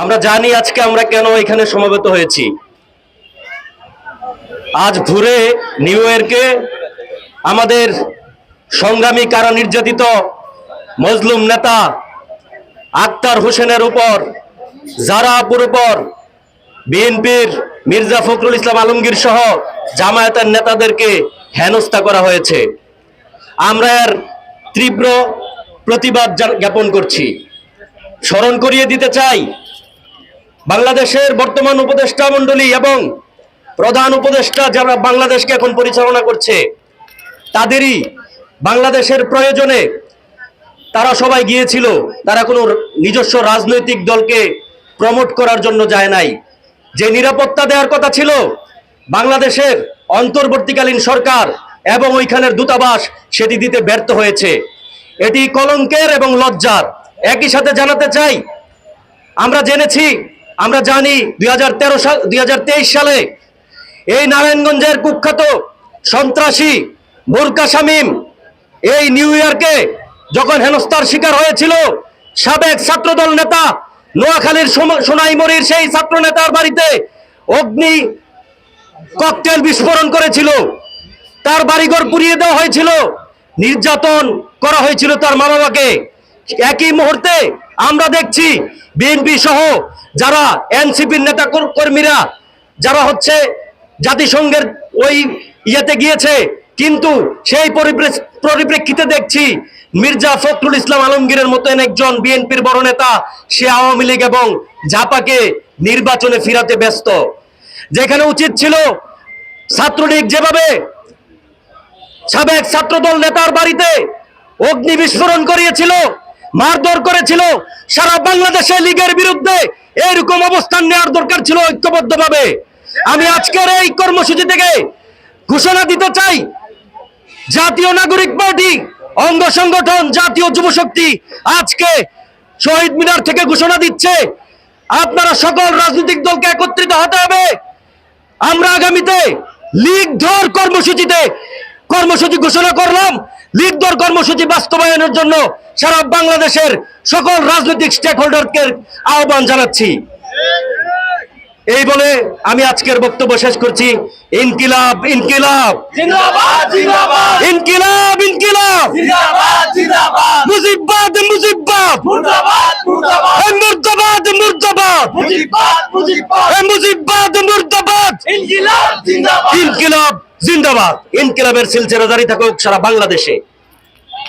আমরা জানি আজকে আমরা কেন এখানে সমবেত হয়েছি। আজ ভোরে নিউ ইয়র্কে আমাদের সংগ্রামী কারা নির্যাতিত মজলুম নেতা আক্তার হোসেনের উপর, জারা আপুর উপর বিএনপির মির্জা ফখরুল ইসলাম আলমগীর সহ জামায়াতের নেতাদেরকে হেনস্থা করা হয়েছে। আমরা এর তীব্র প্রতিবাদ জ্ঞাপন করছি। স্মরণ করিয়ে দিতে চাই, বাংলাদেশের বর্তমান উপদেষ্টা মণ্ডলী এবং প্রধান উপদেষ্টা যারা বাংলাদেশকে এখন পরিচালনা করছে, তাদেরই বাংলাদেশের প্রয়োজনে তারা সবাই গিয়েছিল। তারা কোনো নিজস্ব রাজনৈতিক দলকে প্রমোট করার জন্য যায় নাই। যে নিরাপত্তা দেওয়ার কথা ছিল বাংলাদেশের অন্তর্বর্তীকালীন সরকার এবং ওইখানের দূতাবাস, সেটি দিতে ব্যর্থ হয়েছে। এটি কলঙ্কের এবং লজ্জার। একই সাথে জানাতে চাই, আমরা জেনেছি, আমরা জানি 2023 সালে এই নারায়ণগঞ্জের কুখ্যাত সন্ত্রাসী বোরকা শামীম এই নিউ ইয়র্কে যখন হেনস্থার শিকার হয়েছিল, সাবেক ছাত্রদল নেতা নোয়াখালীর সোনাইমুড়ির সেই ছাত্র নেতার বাড়িতে অগ্নি ককটেল বিস্ফোরণ করেছিল, তার বাড়িঘর পুড়িয়ে দেওয়া হয়েছিল, নির্যাতন করা হয়েছিল তার মা বাবাকে। একই মুহূর্তে আমরা দেখছি বিএনপি সহ যারা এনসিপির নেতা কর্মীরা যারা হচ্ছে জাতিসংঘের ওই ইয়েতে গিয়েছে, কিন্তু সেই পরিপ্রেক্ষিতে দেখছি মির্জা ফখরুল ইসলাম আলমগীরের মতন একজন বিএনপির বড় নেতা সে আওয়ামী লীগ এবং জাপাকে নির্বাচনে ফিরাতে ব্যস্ত। যেখানে উচিত ছিল ছাত্রলীগ যেভাবে সাবেক ছাত্রদল নেতার বাড়িতে অগ্নি বিস্ফোরণ করিয়েছিল, মারধর করেছিল, সারা বাংলাদেশে লীগের বিরুদ্ধে এরকম অবস্থান নেওয়ার দরকার ছিল ঐক্যবদ্ধভাবে। আমি আজকের এই কর্মসূচি থেকে ঘোষণা দিতে চাই, জাতীয় নাগরিক পার্টি অঙ্গ সংগঠন জাতীয় যুবশক্তি আজকে শহীদ মিনার থেকে ঘোষণা দিচ্ছে, আপনারা সকল রাজনৈতিক দলকে একত্রিত হতে হবে। আমরা আগামীতে লীগ ধর কর্মসূচি ঘোষণা করলাম। লীগ ধর কর্মসূচি বাস্তবায়নের জন্য সারা বাংলাদেশের সকল রাজনৈতিক স্টেক হোল্ডারকে আহ্বান জানাচ্ছি। এই বলে আমি আজকের বক্তব্য শেষ করছি। ইনকিলাব ইনকিলাব জিন্দাবাদ জিন্দাবাদ ইনকিলাব ইনকিলাব জিন্দাবাদ জিন্দাবাদ মুজিববাদ মুজিববাদ মুর্দাবাদ মুর্দাবাদ মুর্দাবাদ মুর্দাবাদ মুজিববাদ মুজিববাদ মুজিববাদ মুর্দাবাদ ইনকিলাব জিন্দাবাদ ইনকিলাব জিন্দাবাদ। ইনকিলাবের সিলসিলা জারি থাকুক সারা বাংলাদেশে।